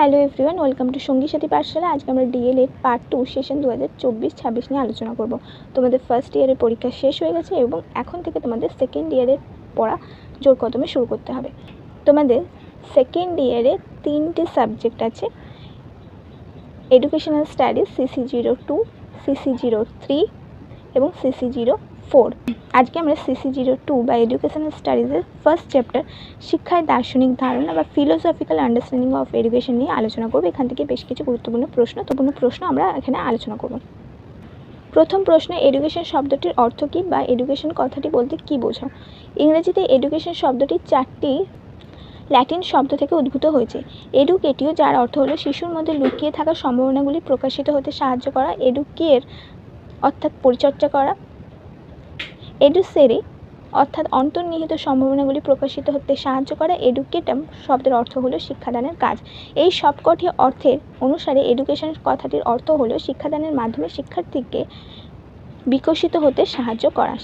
Hello everyone, welcome to সঙ্গী সাথী পাঠশালা। আজকে আমরা ডিএলএড পার্ট 2 সেশন 2024-26 নিয়ে আলোচনা করব। তোমাদের ফার্স্ট ইয়ারের পরীক্ষা শেষ হয়ে গেছে এবং এখন থেকে তোমাদের সেকেন্ড ইয়ারের পড়া জোর কদমে শুরু করতে হবে। তোমাদের সেকেন্ড ইয়ারে 3টে সাবজেক্ট আছে, এডুকেশনাল স্টাডিজ CC02, CC03 এবং CC04। আজকে আমরা CC02 বা এডুকেশনাল স্টাডিজের ফার্স্ট চ্যাপ্টার শিক্ষায় দার্শনিক ধারণা বা ফিলোসফিক্যাল আন্ডারস্ট্যান্ডিং অফ এডুকেশন নিয়ে আলোচনা করব। এখান থেকে বেশ কিছু গুরুত্বপূর্ণ প্রশ্ন আমরা এখানে আলোচনা করব। প্রথম প্রশ্ন, এডুকেশন শব্দটির অর্থ কী বা এডুকেশন কথাটি বলতে কী বোঝাও? ইংরেজিতে এডুকেশন শব্দটি 4টি ল্যাটিন শব্দ থেকে উদ্ভূত হয়েছে। এডুকেটিও, যার অর্থ হলো শিশুর মধ্যে লুকিয়ে থাকা সম্ভাবনাগুলি প্রকাশিত হতে সাহায্য করা। এডুকের অর্থাৎ পরিচর্যা করা। এডুসেরে অর্থাৎ অন্তর্নিহিত সম্ভাবনাগুলি প্রকাশিত হতে সাহায্য করা। এডুকেটাম শব্দের অর্থ হলো শিক্ষাদানের কাজ। এই সবকটি অর্থের অনুসারে এডুকেশন কথাটির অর্থ হলো শিক্ষাদানের মাধ্যমে শিক্ষার্থীকে বিকশিত হতে সাহায্য করা।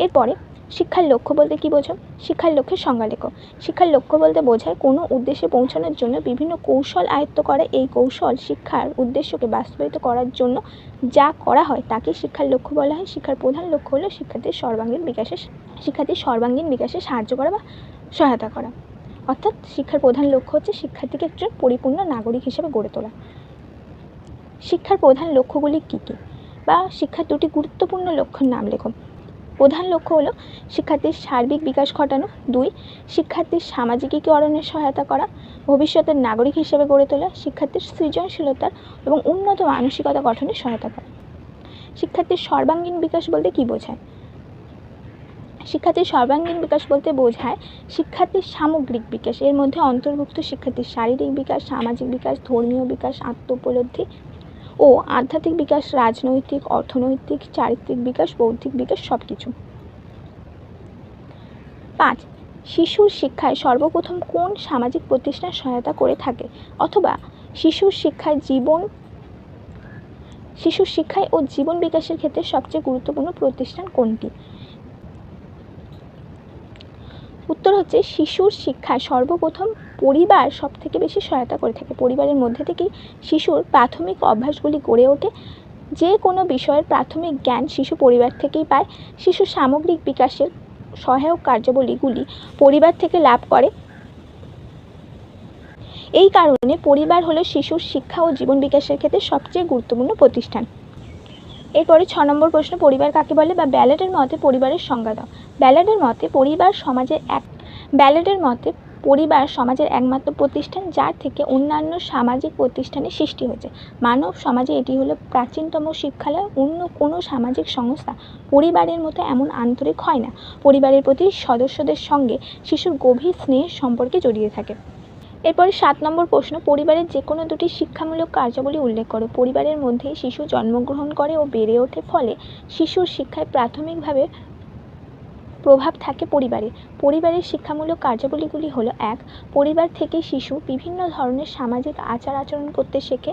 এরপরে শিক্ষার লক্ষ্য বলতে কী বোঝো? শিক্ষার লক্ষ্যের সংজ্ঞা লেখো। শিক্ষার লক্ষ্য বলতে বোঝায় কোনো উদ্দেশ্যে পৌঁছানোর জন্য বিভিন্ন কৌশল আয়ত্ত করে। এই কৌশল শিক্ষার উদ্দেশ্যকে বাস্তবায়িত করার জন্য যা করা হয় তাকে শিক্ষার লক্ষ্য বলা হয়। শিক্ষার প্রধান লক্ষ্য হলো শিক্ষার্থীর সর্বাঙ্গীন বিকাশে সাহায্য করা বা সহায়তা করা। অর্থাৎ শিক্ষার প্রধান লক্ষ্য হচ্ছে শিক্ষার্থীকে একজন পরিপূর্ণ নাগরিক হিসেবে গড়ে তোলা। শিক্ষার প্রধান লক্ষ্যগুলি কী কী বা শিক্ষার দুটি গুরুত্বপূর্ণ লক্ষ্যের নাম লেখো। প্রধান লক্ষ্য হলো শিক্ষার্থীর সার্বিক বিকাশ ঘটানো। 2, শিক্ষার্থীর সামাজিকীকরণে সহায়তা করা, ভবিষ্যতের নাগরিক হিসেবে গড়ে তোলা, শিক্ষার্থীর সৃজনশীলতার এবং উন্নত মানসিকতা গঠনে সহায়তা করা। শিক্ষার্থীর সর্বাঙ্গীন বিকাশ বলতে কী বোঝায়? শিক্ষার্থীর সর্বাঙ্গীন বিকাশ বলতে বোঝায় শিক্ষার্থীর সামগ্রিক বিকাশ। এর মধ্যে অন্তর্ভুক্ত শিক্ষার্থীর শারীরিক বিকাশ, সামাজিক বিকাশ, ধর্মীয় বিকাশ, আত্ম-উপলব্ধি ও আধ্যাত্মিক বিকাশ, রাজনৈতিক, অর্থনৈতিক, চারিত্রিক বিকাশ, বৌদ্ধিক বিকাশ সবকিছু। 5, শিশুর শিক্ষায় সর্বপ্রথম কোন সামাজিক প্রতিষ্ঠান সহায়তা করে থাকে অথবা শিশুর শিক্ষায় ও জীবন বিকাশের ক্ষেত্রে সবচেয়ে গুরুত্বপূর্ণ প্রতিষ্ঠান কোনটি? উত্তর হচ্ছে শিশুর শিক্ষায় সর্বপ্রথম পরিবার সব থেকে বেশি সহায়তা করে থাকে। পরিবারের মধ্যে থেকেই শিশুর প্রাথমিক অভ্যাসগুলি গড়ে ওঠে। যে কোনো বিষয়ের প্রাথমিক জ্ঞান শিশু পরিবার থেকেই পায়। শিশুর সামগ্রিক বিকাশের সহায়ক কার্যাবলীগুলি পরিবার থেকে লাভ করে। এই কারণে পরিবার হলো শিশুর শিক্ষা ও জীবন বিকাশের ক্ষেত্রে সবচেয়ে গুরুত্বপূর্ণ প্রতিষ্ঠান। এরপরে 6 নম্বর প্রশ্ন, পরিবার কাকে বলে বা ব্যালেডের মতে পরিবারের সংজ্ঞা দাও। ব্যালেডের মতে পরিবার সমাজের একমাত্র প্রতিষ্ঠান যার থেকে অন্যান্য সামাজিক প্রতিষ্ঠানের সৃষ্টি হয়েছে। মানব সমাজে এটি হলো প্রাচীনতম শিক্ষালয়। অন্য কোনো সামাজিক সংস্থা পরিবারের মতো এমন আন্তরিক হয় না। পরিবারের প্রতি সদস্যদের সঙ্গে শিশুর গভীর স্নেহের সম্পর্কে জড়িয়ে থাকে। এরপরে 7 নম্বর প্রশ্ন, পরিবারের যে কোনো দুটি শিক্ষামূলক কার্যাবলী উল্লেখ করো। পরিবারের মধ্যেই শিশু জন্মগ্রহণ করে ও বেড়ে ওঠে, ফলে শিশুর শিক্ষায় প্রাথমিকভাবে প্রভাব থাকে পরিবারের শিক্ষামূলক কার্যাবলীগুলি হলো: 1, পরিবার থেকে শিশু বিভিন্ন ধরনের সামাজিক আচরণ করতে শেখে,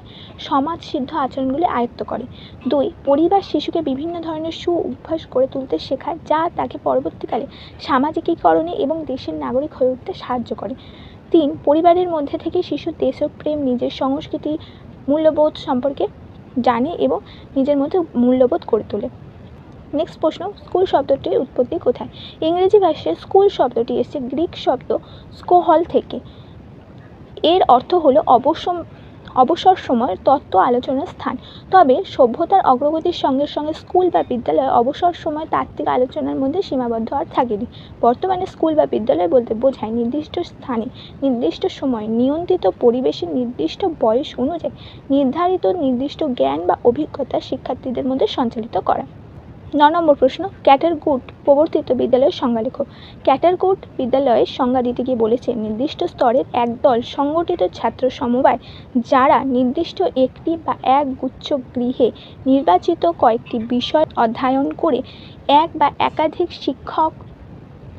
সমাজসিদ্ধ আচরণগুলি আয়ত্ত করে। 2, পরিবার শিশুকে বিভিন্ন ধরনের অভ্যাস গড়ে তুলতে শেখায় যা তাকে পরবর্তীকালে সামাজিকীকরণে এবং দেশের নাগরিক হয়ে উঠতে সাহায্য করে। 3, পরিবারের মধ্যে থেকে শিশু দেশপ্রেম, নিজের সংস্কৃতি, মূল্যবোধ সম্পর্কে জানে এবং নিজের মধ্যে মূল্যবোধ গড়ে তোলে। নেক্সট প্রশ্ন, স্কুল শব্দটির উৎপত্তি কোথায়? ইংরেজি ভাষায় স্কুল শব্দটি এসেছে গ্রিক শব্দ স্কোহল থেকে। এর অর্থ হলো অবসর সময়ের তত্ত্ব আলোচনার স্থান। তবে সভ্যতার অগ্রগতির সঙ্গে সঙ্গে স্কুল বা বিদ্যালয়ে অবসর সময় তাত্ত্বিক আলোচনার মধ্যে সীমাবদ্ধ আর থাকেনি। বর্তমানে স্কুল বা বিদ্যালয় বলতে বোঝায় নির্দিষ্ট স্থানে, নির্দিষ্ট সময়ে, নিয়ন্ত্রিত পরিবেশে, নির্দিষ্ট বয়স অনুযায়ী নির্ধারিত নির্দিষ্ট জ্ঞান বা অভিজ্ঞতা শিক্ষার্থীদের মধ্যে সঞ্চালিত করা। 9 নম্বর প্রশ্ন, ক্যাটারগুট প্রবর্তিত বিদ্যালয়ের সংজ্ঞা লেখো। ক্যাটারগুট বিদ্যালয়ের সংজ্ঞা দিতে গিয়ে বলেছে, নির্দিষ্ট স্তরের একদল সংগঠিত ছাত্র সমবায় যারা নির্দিষ্ট একটি বা এক গুচ্ছ গৃহে নির্বাচিত কয়েকটি বিষয় অধ্যয়ন করে এক বা একাধিক শিক্ষক,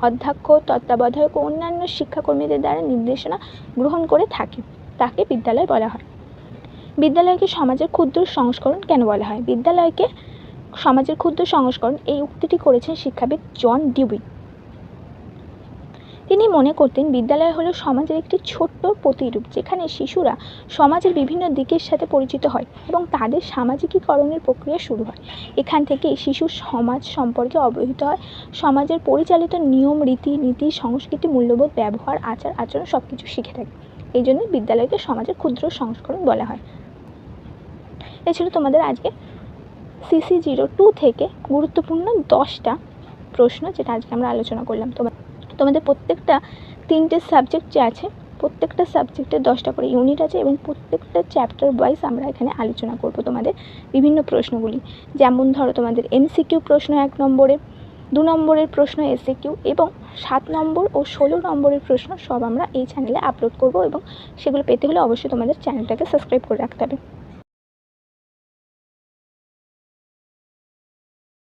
অধ্যক্ষ, তত্ত্বাবধায়ক ও অন্যান্য শিক্ষাকর্মীদের দ্বারা নির্দেশনা গ্রহণ করে থাকে, তাকে বিদ্যালয় বলা হয়। বিদ্যালয়কে সমাজের ক্ষুদ্র সংস্করণ কেন বলা হয়? বিদ্যালয়কে সমাজের ক্ষুদ্র সংস্করণ, এই উক্তিটি করেছেন শিক্ষাবিদ জন ডিউই। তিনি মনে করতেন বিদ্যালয় হলো সমাজের একটি ছোট্ট প্রতিরূপ, যেখানে শিশুরা সমাজের বিভিন্ন দিকের সাথে পরিচিত হয় এবং তাদের সামাজিকীকরণের প্রক্রিয়া শুরু হয়। এখান থেকেই শিশু সমাজ সম্পর্কে অবহিত হয়, সমাজের পরিচালিত নিয়ম, রীতিনীতি, সংস্কৃতি, মূল্যবোধ, ব্যবহার, আচার আচরণ সব কিছু শিখে থাকে। এই জন্যই বিদ্যালয়কে সমাজের ক্ষুদ্র সংস্করণ বলা হয়। এ ছিল তোমাদের আজকে CC02 থেকে গুরুত্বপূর্ণ 10টা প্রশ্ন, যেটা আজকে আমরা আলোচনা করলাম। তোমাদের প্রত্যেকটা 3টে সাবজেক্ট যে আছে, প্রত্যেকটা সাবজেক্টের 10টা করে ইউনিট আছে এবং প্রত্যেকটা চ্যাপ্টার ওয়াইজ আমরা এখানে আলোচনা করব তোমাদের বিভিন্ন প্রশ্নগুলি। যেমন ধরো তোমাদের MCQ প্রশ্ন 1 নম্বরে, 2 নম্বরের প্রশ্ন SAQ এবং 7 নম্বর ও 16 নম্বরের প্রশ্ন সব আমরা এই চ্যানেলে আপলোড করব এবং সেগুলো পেতে হলে অবশ্যই তোমাদের চ্যানেলটাকে সাবস্ক্রাইব করে রাখতে হবে।